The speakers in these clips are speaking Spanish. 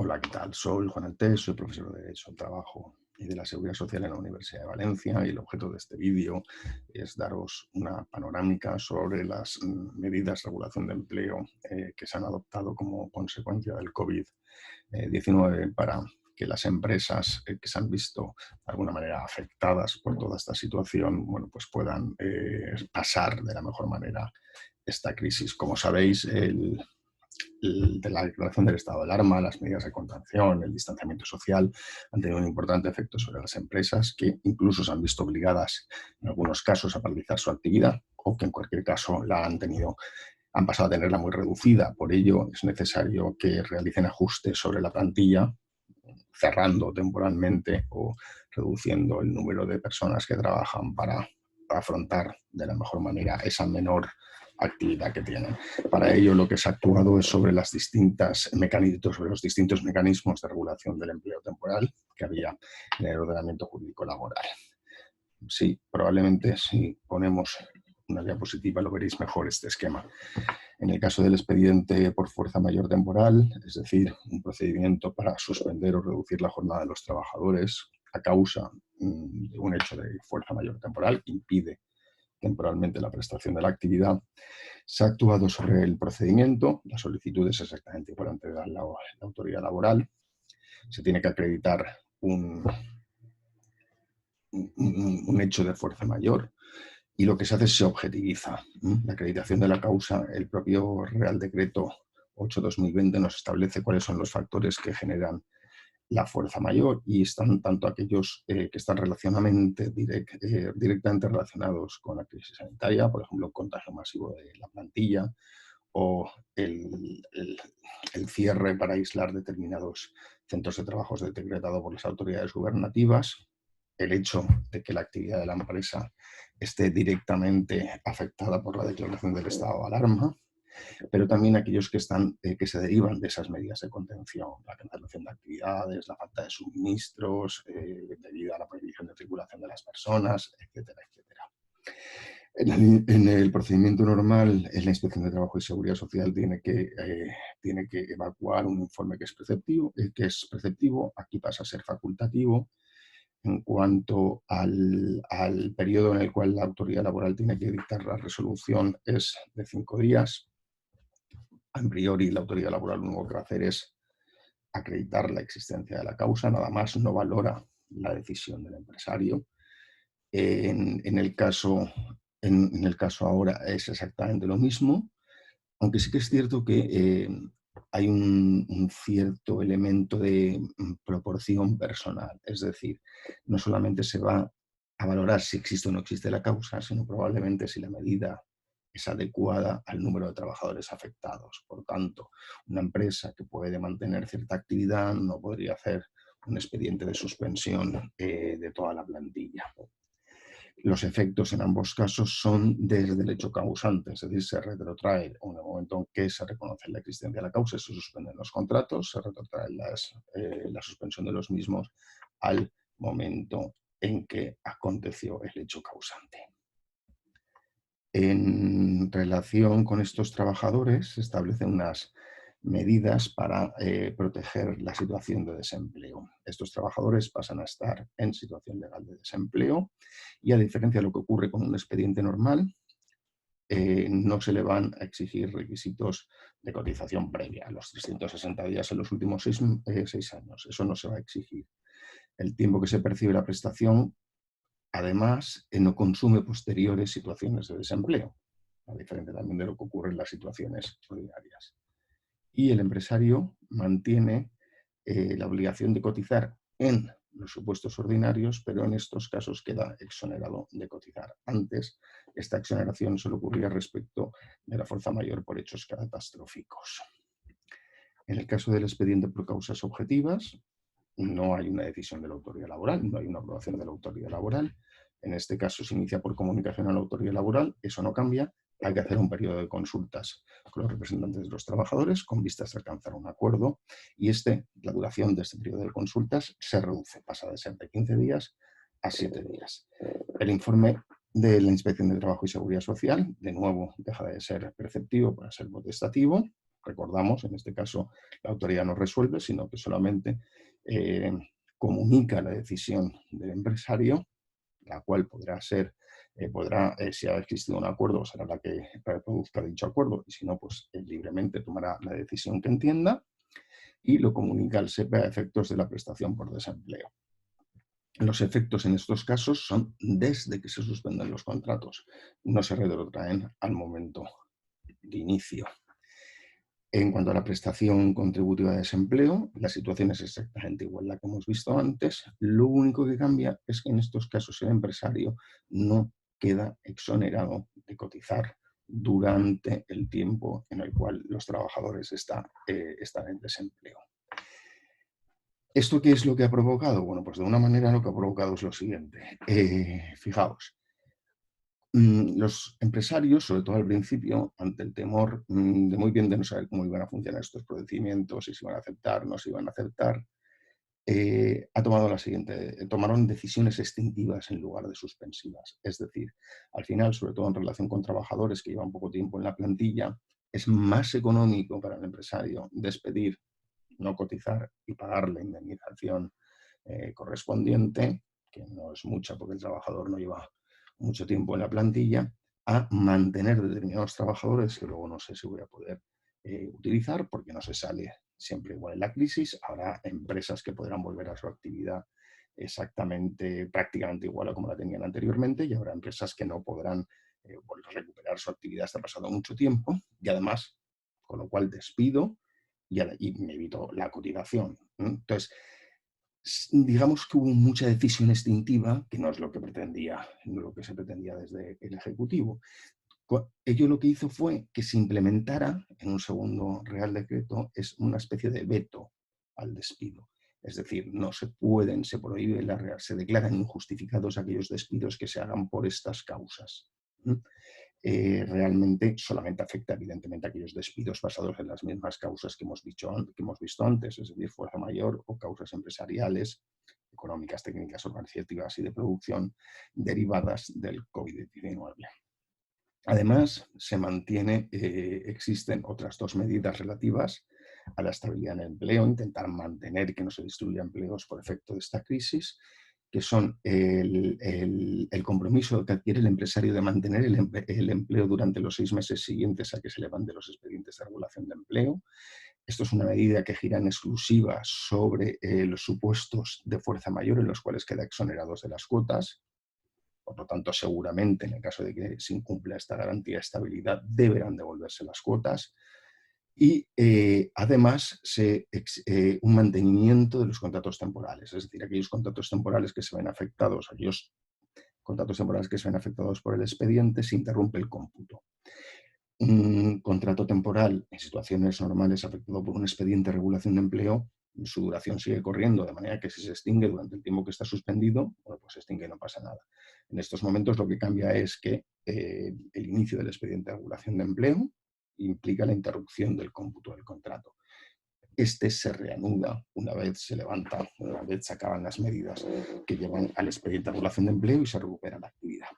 Hola, ¿qué tal? Soy Juan Altés, soy profesor de Derecho al Trabajo y de la Seguridad Social en la Universidad de Valencia, y el objeto de este vídeo es daros una panorámica sobre las medidas de regulación de empleo que se han adoptado como consecuencia del COVID-19 para que las empresas que se han visto de alguna manera afectadas por toda esta situación, bueno, pues puedan pasar de la mejor manera esta crisis. Como sabéis, de la declaración del estado de alarma, las medidas de contención, el distanciamiento social han tenido un importante efecto sobre las empresas, que incluso se han visto obligadas en algunos casos a paralizar su actividad, o que en cualquier caso han pasado a tenerla muy reducida. Por ello es necesario que realicen ajustes sobre la plantilla, cerrando temporalmente o reduciendo el número de personas que trabajan para afrontar de la mejor manera esa menor actividad que tienen. Para ello, lo que se ha actuado es sobre los distintos mecanismos de regulación del empleo temporal que había en el ordenamiento jurídico laboral. Sí, probablemente si ponemos una diapositiva lo veréis mejor este esquema. En el caso del expediente por fuerza mayor temporal, es decir, un procedimiento para suspender o reducir la jornada de los trabajadores a causa de un hecho de fuerza mayor temporal que impide temporalmente la prestación de la actividad, se ha actuado sobre el procedimiento. La solicitud es exactamente igual ante la autoridad laboral. Se tiene que acreditar un hecho de fuerza mayor, y lo que se hace es se objetiviza la acreditación de la causa. El propio Real Decreto 8/2020 nos establece cuáles son los factores que generan la fuerza mayor, y están tanto aquellos que están directamente relacionados con la crisis sanitaria, por ejemplo, el contagio masivo de la plantilla, o el cierre para aislar determinados centros de trabajos decretado por las autoridades gubernativas, el hecho de que la actividad de la empresa esté directamente afectada por la declaración del estado de alarma, pero también aquellos que se derivan de esas medidas de contención, la cancelación de actividades, la falta de suministros debido a la prohibición de circulación de las personas, etcétera, etcétera. En el procedimiento normal, la Inspección de Trabajo y Seguridad Social tiene que evacuar un informe que es preceptivo. Aquí pasa a ser facultativo. En cuanto al periodo en el cual la autoridad laboral tiene que dictar la resolución, es de 5 días. A priori, la autoridad laboral lo único que va a hacer es acreditar la existencia de la causa, nada más, no valora la decisión del empresario. En el caso ahora es exactamente lo mismo, aunque sí que es cierto que hay un cierto elemento de proporción personal. Es decir, no solamente se va a valorar si existe o no existe la causa, sino probablemente si la medida es adecuada al número de trabajadores afectados. Por tanto, una empresa que puede mantener cierta actividad no podría hacer un expediente de suspensión de toda la plantilla. Los efectos en ambos casos son desde el hecho causante, es decir, se retrotrae en el momento en que se reconoce la existencia de la causa, se suspenden los contratos, se retrotrae la suspensión de los mismos al momento en que aconteció el hecho causante. En relación con estos trabajadores, se establecen unas medidas para proteger la situación de desempleo. Estos trabajadores pasan a estar en situación legal de desempleo, y a diferencia de lo que ocurre con un expediente normal, no se le van a exigir requisitos de cotización previa a los 360 días en los últimos 6 años. Eso no se va a exigir. El tiempo que se percibe la prestación, además, no consume posteriores situaciones de desempleo, a diferencia también de lo que ocurre en las situaciones ordinarias. Y el empresario mantiene la obligación de cotizar en los supuestos ordinarios, pero en estos casos queda exonerado de cotizar. Antes, esta exoneración solo ocurría respecto de la fuerza mayor por hechos catastróficos. En el caso del expediente por causas objetivas, no hay una decisión de la autoridad laboral, no hay una aprobación de la autoridad laboral. En este caso se inicia por comunicación a la autoridad laboral, eso no cambia. Hay que hacer un periodo de consultas con los representantes de los trabajadores con vistas a alcanzar un acuerdo, y la duración de este periodo de consultas se reduce, pasa de ser de 15 días a 7 días. El informe de la Inspección de Trabajo y Seguridad Social, de nuevo, deja de ser preceptivo para ser potestativo. Recordamos, en este caso, la autoridad no resuelve, sino que solamente comunica la decisión del empresario, la cual podrá ser, si ha existido un acuerdo, será la que reproduzca dicho acuerdo, y si no, pues libremente tomará la decisión que entienda y lo comunica al SEPE a efectos de la prestación por desempleo. Los efectos en estos casos son desde que se suspenden los contratos, no se retrotraen al momento de inicio. En cuanto a la prestación contributiva de desempleo, la situación es exactamente igual a la que hemos visto antes. Lo único que cambia es que en estos casos el empresario no queda exonerado de cotizar durante el tiempo en el cual los trabajadores están en desempleo. ¿Esto qué es lo que ha provocado? Bueno, pues de una manera lo que ha provocado es lo siguiente. Fijaos, los empresarios, sobre todo al principio, ante el temor de muy bien de no saber cómo iban a funcionar estos procedimientos, si se iban a aceptar, no se iban a aceptar, tomaron decisiones extintivas en lugar de suspensivas. Es decir, al final, sobre todo en relación con trabajadores que llevan poco tiempo en la plantilla, es más económico para el empresario despedir, no cotizar y pagar la indemnización correspondiente, que no es mucha porque el trabajador no lleva mucho tiempo en la plantilla, a mantener determinados trabajadores que luego no sé si voy a poder utilizar porque no se sale siempre igual en la crisis. Habrá empresas que podrán volver a su actividad prácticamente igual a como la tenían anteriormente, y habrá empresas que no podrán volver a recuperar su actividad hasta pasado mucho tiempo, y además, con lo cual despido y me evito la cotización. Entonces, digamos que hubo mucha decisión extintiva, que no es lo que pretendía, no lo que se pretendía desde el Ejecutivo. Ello lo que hizo fue que se implementara en un segundo Real Decreto es una especie de veto al despido. Es decir, no se pueden, se prohíbe, se declaran injustificados aquellos despidos que se hagan por estas causas. Realmente solamente afecta evidentemente a aquellos despidos basados en las mismas causas que hemos visto antes, es decir, fuerza mayor o causas empresariales, económicas, técnicas, organizativas y de producción derivadas del COVID-19. Además, existen otras dos medidas relativas a la estabilidad en el empleo, intentar mantener y que no se destruyan empleos por efecto de esta crisis, que son el compromiso que adquiere el empresario de mantener el empleo durante los 6 meses siguientes a que se levanten los expedientes de regulación de empleo. Esto es una medida que gira en exclusiva sobre los supuestos de fuerza mayor en los cuales queda exonerados de las cuotas. Por lo tanto, seguramente, en el caso de que se incumpla esta garantía de estabilidad, deberán devolverse las cuotas. Y además, un mantenimiento de los contratos temporales, es decir, aquellos contratos temporales que se ven afectados, aquellos contratos temporales que se ven afectados por el expediente, se interrumpe el cómputo. Un contrato temporal en situaciones normales afectado por un expediente de regulación de empleo, su duración sigue corriendo, de manera que si se extingue durante el tiempo que está suspendido, bueno, pues se extingue y no pasa nada. En estos momentos lo que cambia es que el inicio del expediente de regulación de empleo implica la interrupción del cómputo del contrato. Este se reanuda una vez se acaban las medidas que llevan al expediente de regulación de empleo y se recupera la actividad.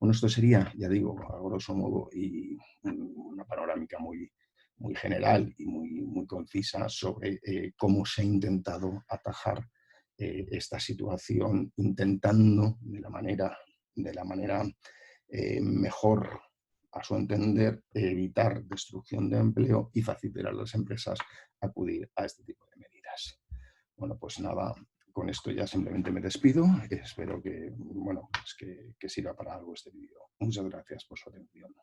Bueno, esto sería, ya digo, a grosso modo, y una panorámica muy, muy general y muy concisa sobre cómo se ha intentado atajar esta situación, intentando de la manera mejor, a su entender, evitar destrucción de empleo y facilitar a las empresas acudir a este tipo de medidas. Bueno, pues nada, con esto ya simplemente me despido. Espero que, bueno, pues que sirva para algo este vídeo. Muchas gracias por su atención.